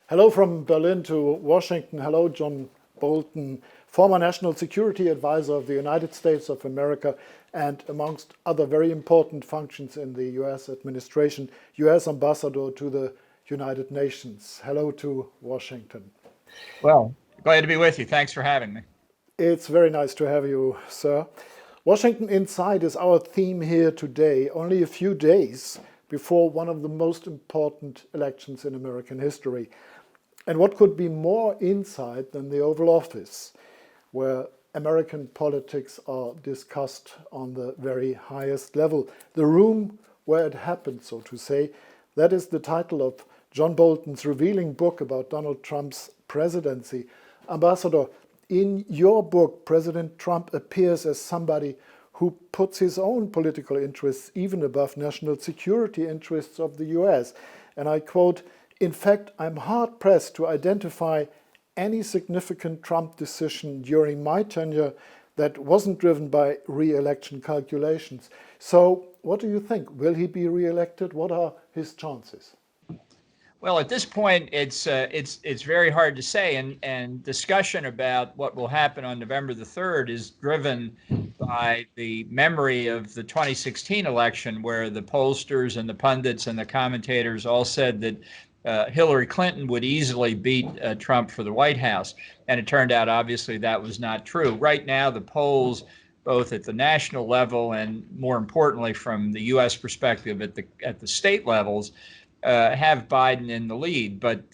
Hello from Berlin to Washington. Hello, John Bolton, former National Security Advisor of the United States of America, and amongst other very important functions in the US administration, US Ambassador to the United Nations. Hello to Washington. Well, glad to be with you. Thanks for having me. It's very nice to have you, sir. Washington Inside is our theme here today, only a few days before one of the most important elections in American history. And what could be more inside than the Oval Office, where American politics are discussed on the very highest level? The room where it happened, so to say. That is the title of John Bolton's revealing book about Donald Trump's presidency. Ambassador, in your book, President Trump appears as somebody who puts his own political interests even above national security interests of the US. And I quote, "In fact, I'm hard-pressed to identify any significant Trump decision during my tenure that wasn't driven by re-election calculations." So what do you think? Will he be re-elected? What are his chances? Well, at this point, it's very hard to say, and discussion about what will happen on November the 3rd is driven by the memory of the 2016 election, where the pollsters and the pundits and the commentators all said that Hillary Clinton would easily beat Trump for the White House, and it turned out obviously that was not true. Right now, the polls, both at the national level and more importantly from the U.S. perspective at the state levels, have Biden in the lead, but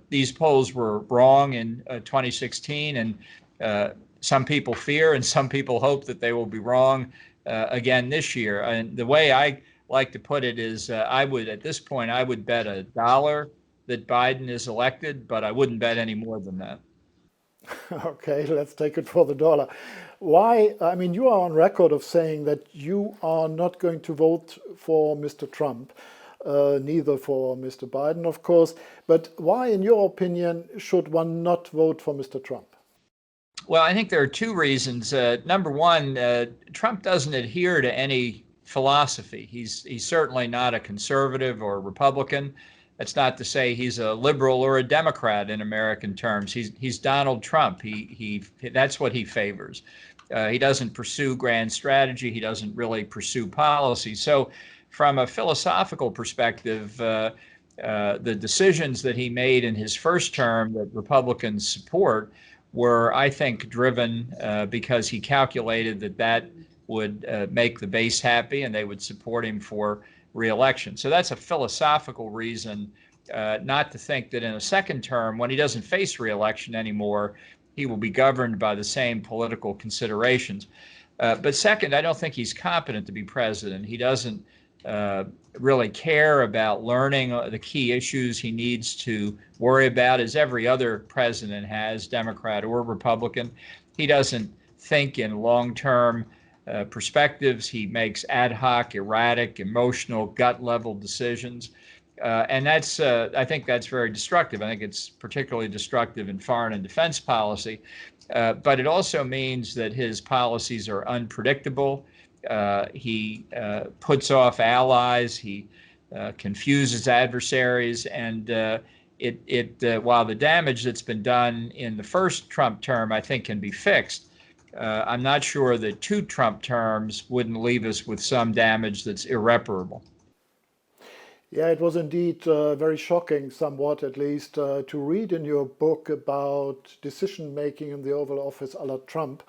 these polls were wrong in 2016, and some people fear and some people hope that they will be wrong again this year. And the way I like to put it is, at this point, I would bet $1 that Biden is elected, but I wouldn't bet any more than that. Okay, let's take it for the dollar. Why? I mean, you are on record of saying that you are not going to vote for Mr. Trump. Neither for Mr. Biden, of course. But why, in your opinion, should one not vote for Mr. Trump? Well, I think there are two reasons. Number one, Trump doesn't adhere to any philosophy. He's certainly not a conservative or a Republican. That's not to say he's a liberal or a Democrat in American terms. He's Donald Trump. He that's what he favors. He doesn't pursue grand strategy. He doesn't really pursue policy. So, from a philosophical perspective, the decisions that he made in his first term that Republicans support were, I think, driven because he calculated that would make the base happy and they would support him for re-election. So that's a philosophical reason not to think that in a second term, when he doesn't face re-election anymore, he will be governed by the same political considerations. But second, I don't think he's competent to be president. He doesn't really care about learning the key issues he needs to worry about, as every other president has, Democrat or Republican. He doesn't think in long-term perspectives. He makes ad hoc, erratic, emotional, gut-level decisions. And I think that's very destructive. I think it's particularly destructive in foreign and defense policy. But it also means that his policies are unpredictable. He puts off allies. He confuses adversaries, and while the damage that's been done in the first Trump term, I think, can be fixed, I'm not sure that two Trump terms wouldn't leave us with some damage that's irreparable. Yeah, it was indeed very shocking, somewhat at least, to read in your book about decision making in the Oval Office a la Trump,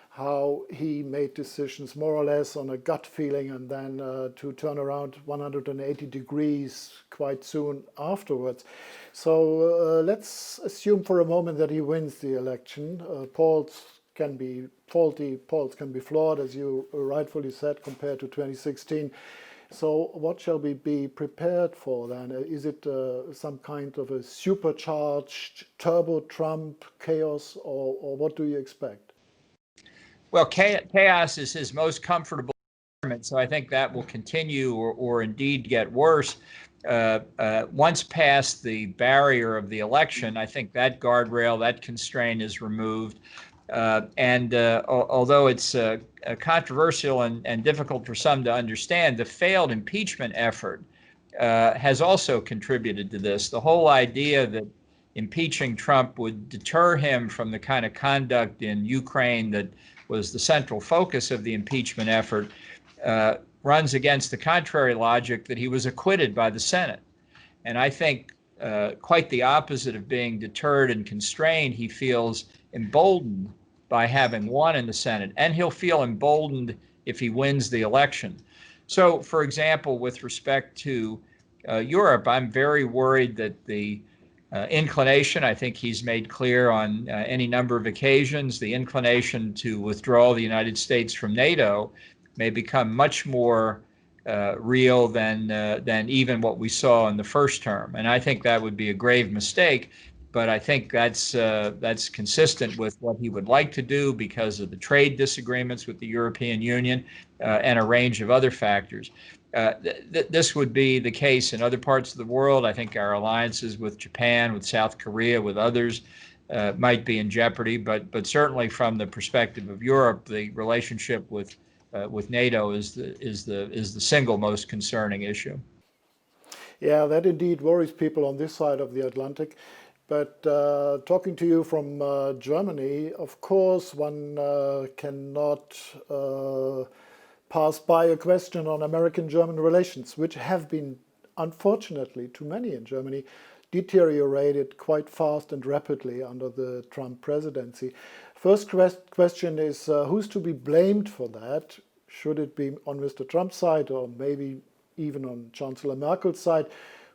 how he made decisions more or less on a gut feeling and then to turn around 180 degrees quite soon afterwards. So let's assume for a moment that he wins the election. Polls can be faulty, polls can be flawed, as you rightfully said, compared to 2016. So what shall we be prepared for then? Is it some kind of a supercharged turbo Trump chaos, or what do you expect? Well, chaos is his most comfortable environment, so I think that will continue or indeed get worse. Once past the barrier of the election, I think that guardrail, that constraint is removed. Although it's controversial and difficult for some to understand, the failed impeachment effort has also contributed to this. The whole idea that impeaching Trump would deter him from the kind of conduct in Ukraine that was the central focus of the impeachment effort, runs against the contrary logic that he was acquitted by the Senate. And I think quite the opposite of being deterred and constrained, he feels emboldened by having won in the Senate, and he'll feel emboldened if he wins the election. So, for example, with respect to Europe, I'm very worried that the inclination, I think he's made clear on any number of occasions, the inclination to withdraw the United States from NATO may become much more real than even what we saw in the first term. And I think that would be a grave mistake. But I think that's consistent with what he would like to do because of the trade disagreements with the European Union and a range of other factors. This would be the case in other parts of the world. I think our alliances with Japan, with South Korea, with others might be in jeopardy. But certainly from the perspective of Europe, the relationship with NATO is the single most concerning issue. Yeah, that indeed worries people on this side of the Atlantic. But talking to you from Germany, of course, one cannot pass by a question on American-German relations, which have been, unfortunately, to many in Germany, deteriorated quite fast and rapidly under the Trump presidency. First question is, who's to be blamed for that? Should it be on Mr. Trump's side or maybe even on Chancellor Merkel's side,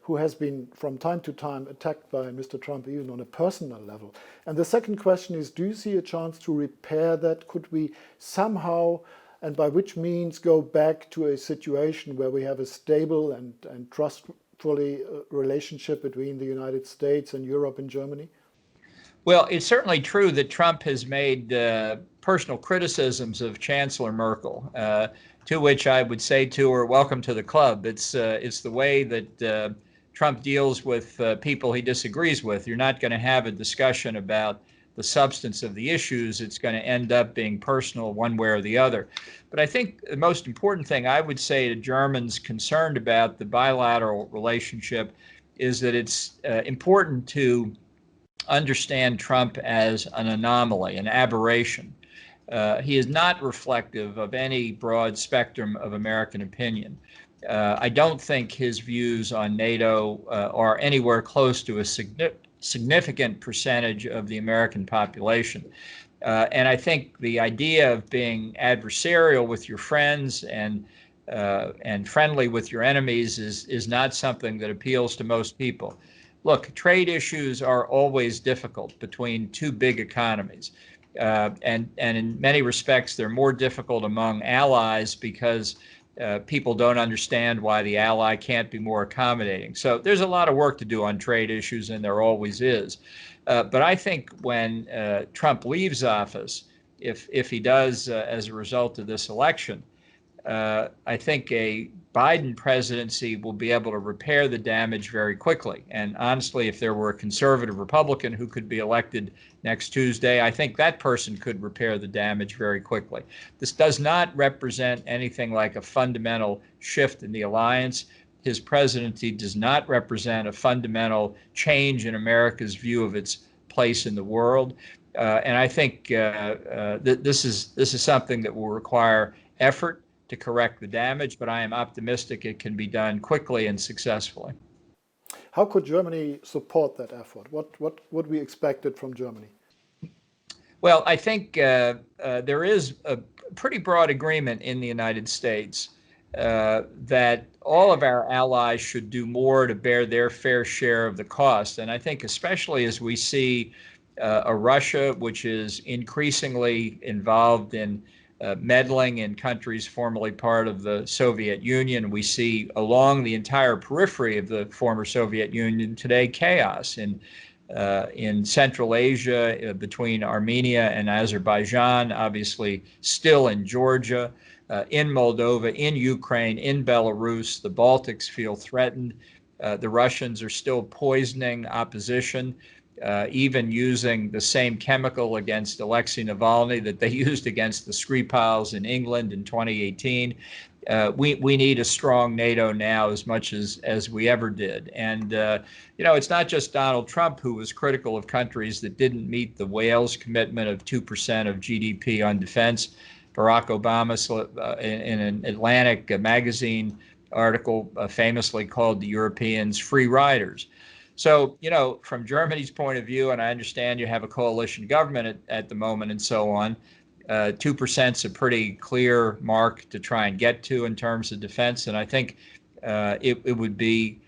who has been from time to time attacked by Mr. Trump even on a personal level? And the second question is, do you see a chance to repair that? Could we somehow, and by which means, go back to a situation where we have a stable and trustfully relationship between the United States and Europe and Germany? Well, it's certainly true that Trump has made personal criticisms of Chancellor Merkel, to which I would say to her, welcome to the club. It's the way that Trump deals with people he disagrees with. You're not going to have a discussion about the substance of the issues. It's going to end up being personal one way or the other. But I think the most important thing I would say to Germans concerned about the bilateral relationship is that it's important to understand Trump as an anomaly, an aberration. He is not reflective of any broad spectrum of American opinion. I don't think his views on NATO are anywhere close to a significant percentage of the American population. And I think the idea of being adversarial with your friends and friendly with your enemies is not something that appeals to most people. Look, trade issues are always difficult between two big economies. And in many respects, they're more difficult among allies because people don't understand why the ally can't be more accommodating. So there's a lot of work to do on trade issues, and there always is. But I think when Trump leaves office, if he does as a result of this election, I think a Biden presidency will be able to repair the damage very quickly. And honestly, if there were a conservative Republican who could be elected next Tuesday, I think that person could repair the damage very quickly. This does not represent anything like a fundamental shift in the alliance. His presidency does not represent a fundamental change in America's view of its place in the world. And I think this is something that will require effort to correct the damage, but I am optimistic it can be done quickly and successfully. How could Germany support that effort? What would we expect it from Germany? Well, I think there is a pretty broad agreement in the United States that all of our allies should do more to bear their fair share of the cost. And I think especially as we see a Russia which is increasingly involved in meddling in countries formerly part of the Soviet Union. We see along the entire periphery of the former Soviet Union today chaos in Central Asia, between Armenia and Azerbaijan, obviously still in Georgia, in Moldova, in Ukraine, in Belarus. The Baltics feel threatened. The Russians are still poisoning opposition. even using the same chemical against Alexei Navalny that they used against the Skripals in England in 2018. We need a strong NATO now as much as we ever did. And, it's not just Donald Trump who was critical of countries that didn't meet the Wales commitment of 2% of GDP on defense. Barack Obama, in an Atlantic magazine article, famously called the Europeans free riders. So, from Germany's point of view, and I understand you have a coalition government at the moment and so on, 2% is a pretty clear mark to try and get to in terms of defense. And I think it would be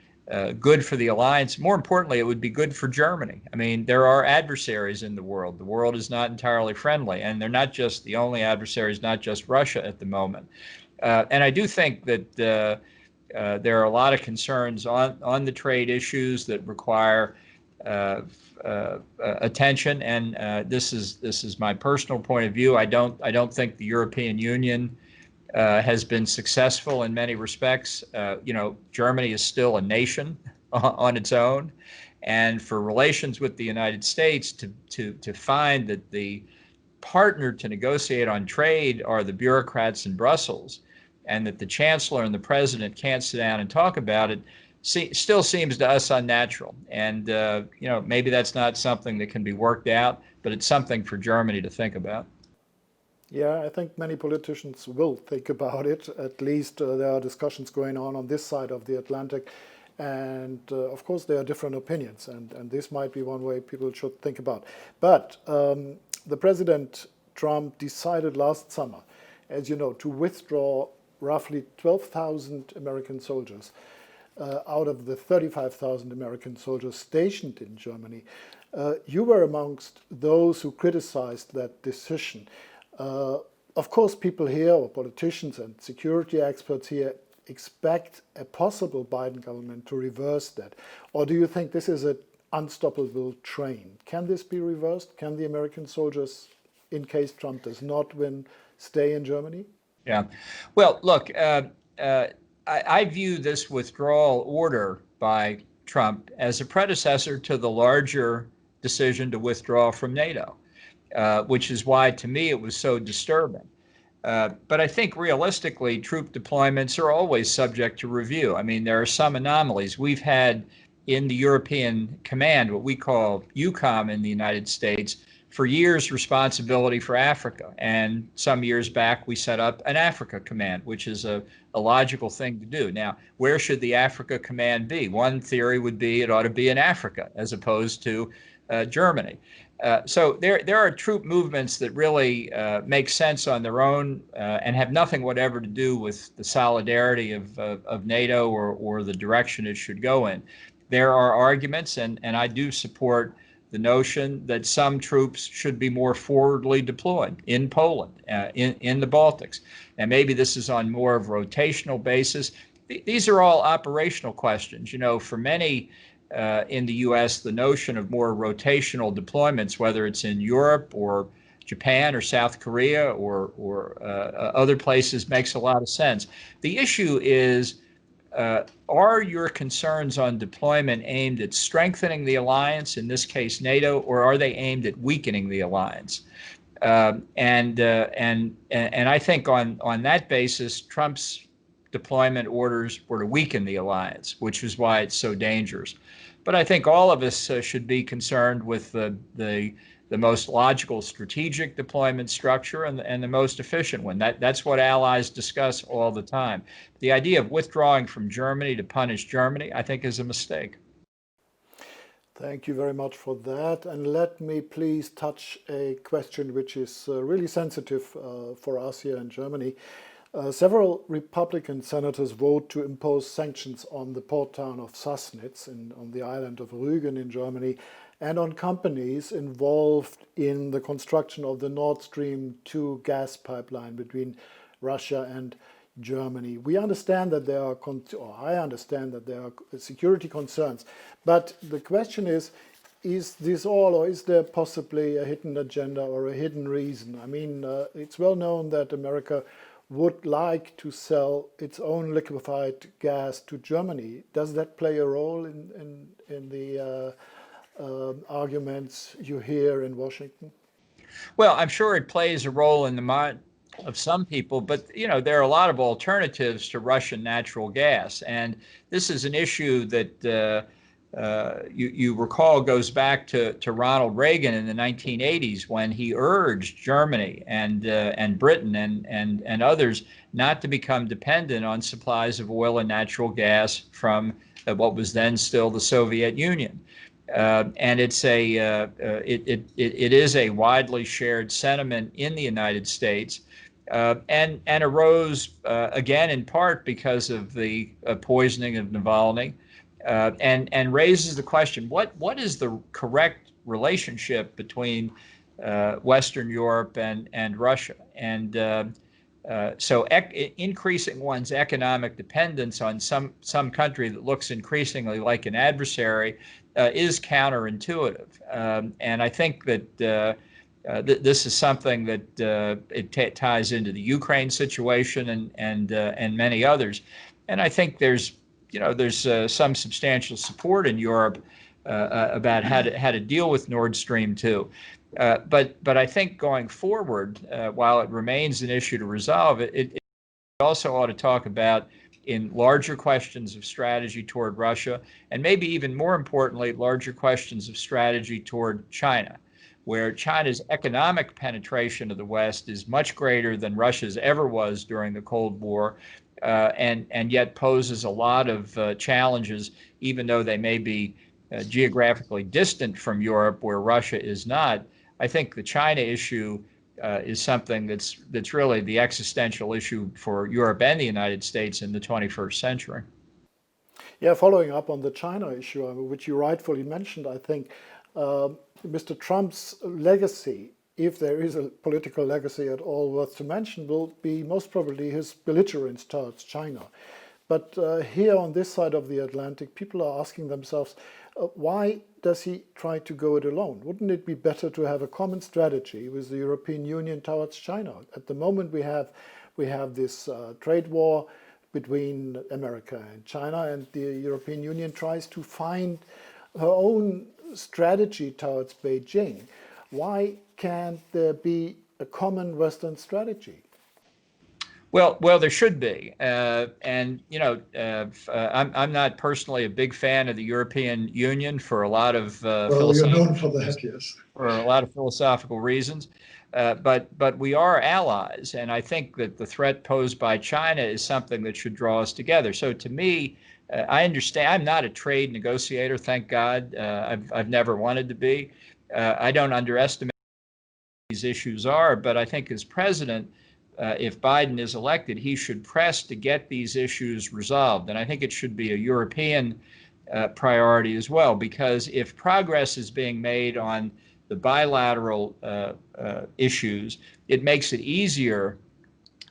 good for the alliance. More importantly, it would be good for Germany. I mean, there are adversaries in the world. The world is not entirely friendly, and they're not just the only adversaries, not just Russia at the moment. And I do think that there are a lot of concerns on the trade issues that require attention, and this is my personal point of view. I don't think the European Union has been successful in many respects. Germany is still a nation on its own, and for relations with the United States to find that the partner to negotiate on trade are the bureaucrats in Brussels, and that the chancellor and the president can't sit down and talk about it, still seems to us unnatural. And, maybe that's not something that can be worked out, but it's something for Germany to think about. Yeah, I think many politicians will think about it. At least there are discussions going on this side of the Atlantic. And of course, there are different opinions. And this might be one way people should think about. But the President Trump decided last summer, as you know, to withdraw roughly 12,000 American soldiers out of the 35,000 American soldiers stationed in Germany. You were amongst those who criticized that decision. Of course, people here, or politicians and security experts here, expect a possible Biden government to reverse that. Or do you think this is an unstoppable train? Can this be reversed? Can the American soldiers, in case Trump does not win, stay in Germany? Yeah. Well, look, I view this withdrawal order by Trump as a predecessor to the larger decision to withdraw from NATO, which is why, to me, it was so disturbing. But I think realistically, troop deployments are always subject to review. I mean, there are some anomalies. We've had in the European Command, what we call EUCOM in the United States, for years responsibility for Africa. And some years back, we set up an Africa Command, which is a logical thing to do. Now, where should the Africa Command be? One theory would be it ought to be in Africa as opposed to Germany. So there are troop movements that really make sense on their own and have nothing whatever to do with the solidarity of NATO or the direction it should go in. There are arguments, and I do support the notion that some troops should be more forwardly deployed in Poland, in the Baltics. And maybe this is on more of a rotational basis. These are all operational questions. For many in the U.S., the notion of more rotational deployments, whether it's in Europe or Japan or South Korea or other places, makes a lot of sense. The issue is, are your concerns on deployment aimed at strengthening the alliance, in this case NATO, or are they aimed at weakening the alliance? And I think on that basis, Trump's deployment orders were to weaken the alliance, which is why it's so dangerous. But I think all of us should be concerned with the most logical strategic deployment structure and the most efficient one. That's what allies discuss all the time. The idea of withdrawing from Germany to punish Germany, I think, is a mistake. Thank you very much for that. And let me please touch a question which is really sensitive for us here in Germany. Several Republican senators vote to impose sanctions on the port town of Sassnitz on the island of Rügen in Germany, and on companies involved in the construction of the Nord Stream 2 gas pipeline between Russia and Germany. We understand that there are, I understand that there are security concerns, but the question is this all, or is there possibly a hidden agenda or a hidden reason? I mean, it's well known that America would like to sell its own liquefied gas to Germany. Does that play a role in the arguments you hear in Washington? Well, I'm sure it plays a role in the mind of some people, but there are a lot of alternatives to Russian natural gas, and this is an issue that you recall goes back to Ronald Reagan in the 1980s when he urged Germany and Britain and others not to become dependent on supplies of oil and natural gas from what was then still the Soviet Union. And it is a widely shared sentiment in the United States, and arose again in part because of the poisoning of Navalny, and raises the question: what is the correct relationship between Western Europe and Russia? And so increasing one's economic dependence on some country that looks increasingly like an adversary is counterintuitive. And I think that this is something that it ties into the Ukraine situation and many others. And I think there's some substantial support in Europe about how to deal with Nord Stream 2. But I think going forward, while it remains an issue to resolve, it also ought to talk about in larger questions of strategy toward Russia, and maybe even more importantly, larger questions of strategy toward China, where China's economic penetration of the West is much greater than Russia's ever was during the Cold War, and yet poses a lot of challenges, even though they may be geographically distant from Europe, where Russia is not. I think the China issue is something that's really the existential issue for Europe and the United States in the 21st century. Yeah, following up on the China issue, which you rightfully mentioned, I think Mr. Trump's legacy, if there is a political legacy at all worth to mention, will be most probably his belligerence towards China. But here on this side of the Atlantic, people are asking themselves, why does he try to go it alone? Wouldn't it be better to have a common strategy with the European Union towards China? At the moment, we have this trade war between America and China, and the European Union tries to find her own strategy towards Beijing. Why can't there be a common Western strategy? Well, there should be, and I'm not personally a big fan of the European Union for a lot of well, you're known for that, yes. For a lot of philosophical reasons, but we are allies, and I think that the threat posed by China is something that should draw us together. So to me, I understand. I'm not a trade negotiator, thank God. I've never wanted to be. I don't underestimate what these issues are, but I think as president, if Biden is elected, he should press to get these issues resolved. And I think it should be a European priority as well, because if progress is being made on the bilateral issues, it makes it easier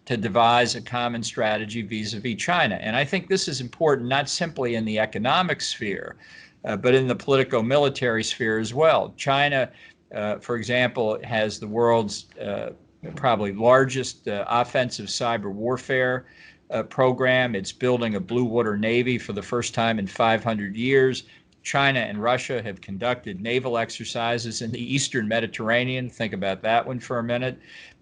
to devise a common strategy vis-a-vis China. And I think this is important not simply in the economic sphere, but in the politico-military sphere as well. China, for example, has the world's probably largest offensive cyber warfare program. It's building a blue water navy for the first time in 500 years. China and Russia have conducted naval exercises in the Eastern Mediterranean. Think about that one for a minute.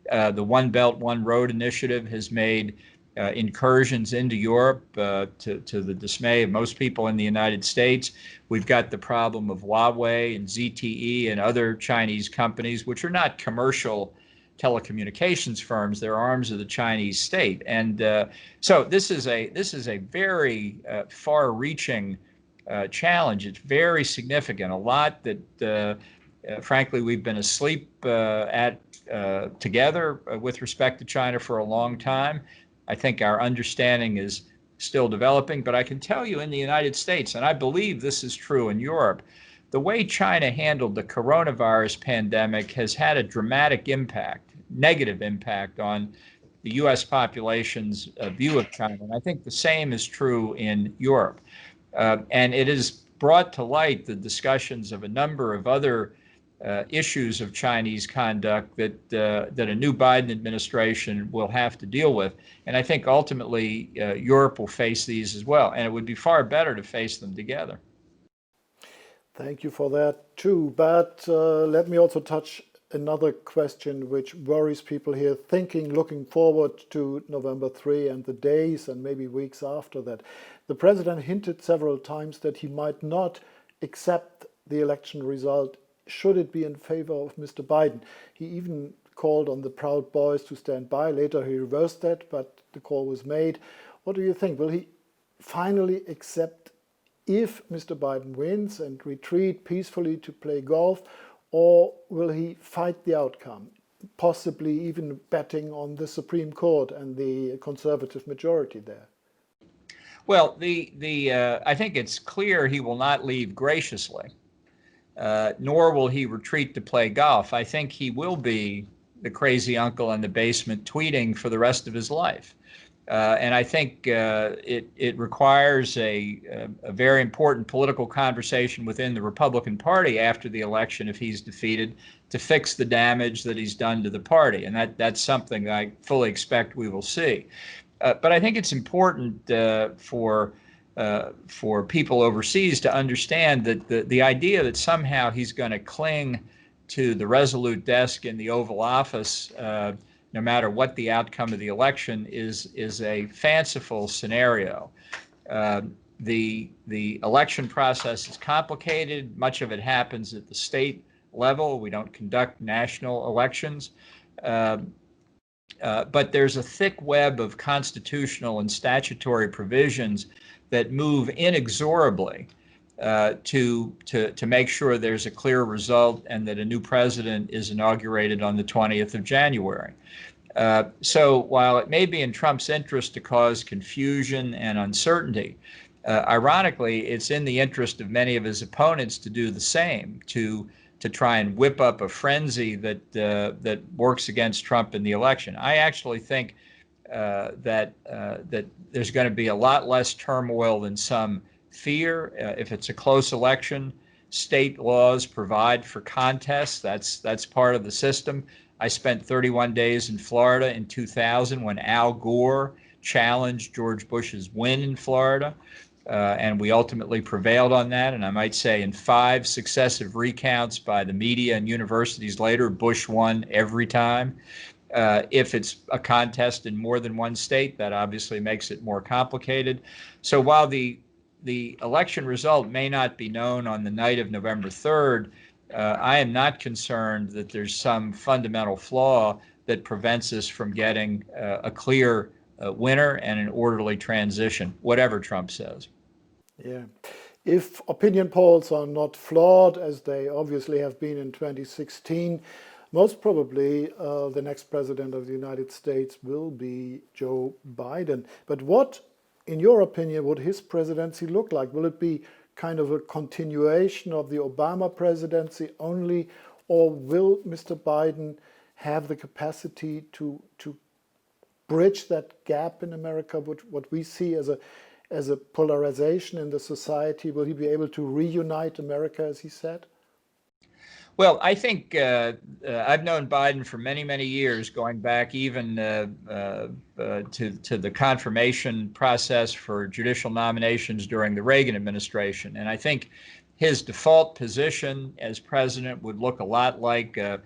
The One Belt, One Road initiative has made incursions into Europe to the dismay of most people in the United States. We've got the problem of Huawei and ZTE and other Chinese companies, which are not commercial telecommunications firms. They're arms of the Chinese state. And so this is a very far-reaching challenge. It's very significant. A lot that, frankly, we've been asleep at together with respect to China for a long time. I think our understanding is still developing, but I can tell you in the United States, and I believe this is true in Europe, the way China handled the coronavirus pandemic has had a dramatic impact, negative impact on the U.S. population's view of China. And I think the same is true in Europe. And it has brought to light the discussions of a number of other issues of Chinese conduct that a new Biden administration will have to deal with. And I think ultimately Europe will face these as well. And it would be far better to face them together. Thank you for that too. But let me also touch another question which worries people here, thinking, looking forward to November 3 and the days and maybe weeks after that. The president hinted several times that he might not accept the election result should it be in favor of Mr. Biden. He even called on the Proud Boys to stand by. Later he reversed that, but the call was made. What do you think? Will he finally accept if Mr. Biden wins and retreat peacefully to play golf, or will he fight the outcome, possibly even betting on the Supreme Court and the conservative majority there? Well, I think it's clear he will not leave graciously, nor will he retreat to play golf. I think he will be the crazy uncle in the basement tweeting for the rest of his life. And I think it requires a very important political conversation within the Republican Party after the election, if he's defeated, to fix the damage that he's done to the party. And that's something that I fully expect we will see. But I think it's important for people overseas to understand that the idea that somehow he's going to cling to the resolute desk in the Oval Office no matter what the outcome of the election is a fanciful scenario. The election process is complicated. Much of it happens at the state level. We don't conduct national elections. But there's a thick web of constitutional and statutory provisions that move inexorably to make sure there's a clear result and that a new president is inaugurated on the 20th of January. So while it may be in Trump's interest to cause confusion and uncertainty, ironically, it's in the interest of many of his opponents to do the same, to try and whip up a frenzy that works against Trump in the election. I actually think that there's going to be a lot less turmoil than some fear. If it's a close election, state laws provide for contests. That's part of the system. I spent 31 days in Florida in 2000 when Al Gore challenged George Bush's win in Florida, and we ultimately prevailed on that. And I might say in 5 successive recounts by the media and universities later, Bush won every time. If it's a contest in more than one state, that obviously makes it more complicated. So while the election result may not be known on the night of November 3rd, I am not concerned that there's some fundamental flaw that prevents us from getting a clear winner and an orderly transition, whatever Trump says. Yeah. If opinion polls are not flawed, as they obviously have been in 2016, most probably the next president of the United States will be Joe Biden. But what, in your opinion, would his presidency look like? Will it be kind of a continuation of the Obama presidency only, or will Mr. Biden have the capacity to bridge that gap in America, what we see as a polarization in the society? Will he be able to reunite America, as he said? Well, I think I've known Biden for many, many years, going back even to the confirmation process for judicial nominations during the Reagan administration. And I think his default position as president would look a lot like a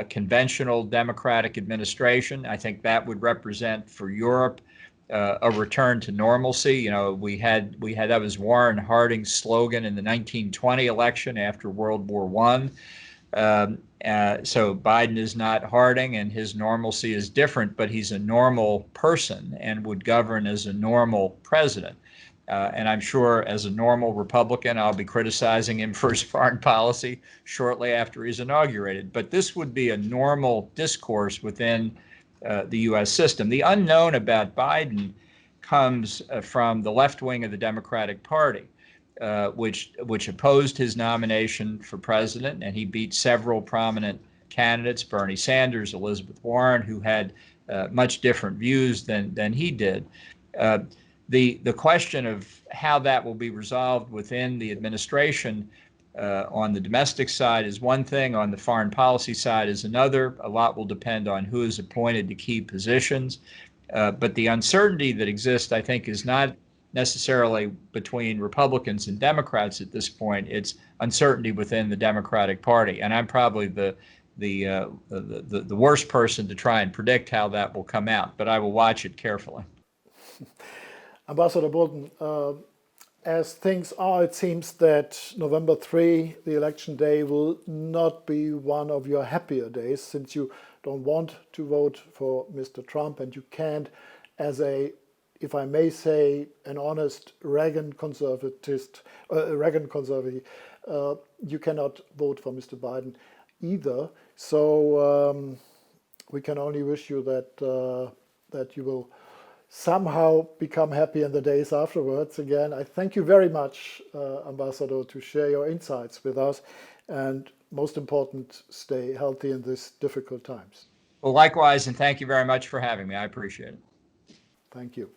conventional Democratic administration. I think that would represent for Europe a return to normalcy. You know, we had that was Warren Harding's slogan in the 1920 election after World War I. So Biden is not Harding, and his normalcy is different, but he's a normal person and would govern as a normal president. And I'm sure as a normal Republican, I'll be criticizing him for his foreign policy shortly after he's inaugurated. But this would be a normal discourse within the U.S. system. The unknown about Biden comes from the left wing of the Democratic Party, which opposed his nomination for president, and he beat several prominent candidates, Bernie Sanders, Elizabeth Warren, who had much different views than he did. The question of how that will be resolved within the administration on the domestic side is one thing, on the foreign policy side is another. A lot will depend on who is appointed to key positions. But the uncertainty that exists, I think, is not necessarily between Republicans and Democrats at this point. It's uncertainty within the Democratic Party, and I'm probably the worst person to try and predict how that will come out. But I will watch it carefully. Ambassador Bolton, as things are, it seems that November 3, the election day, will not be one of your happier days, since you don't want to vote for Mr. Trump, and you can't, as a, if I may say, an honest Reagan conservative, you cannot vote for Mr. Biden either. So we can only wish you that you will somehow become happy in the days afterwards. Again, I thank you very much, Ambassador, to share your insights with us, and most important, stay healthy in these difficult times. Well, likewise, and thank you very much for having me. I appreciate it. Thank you.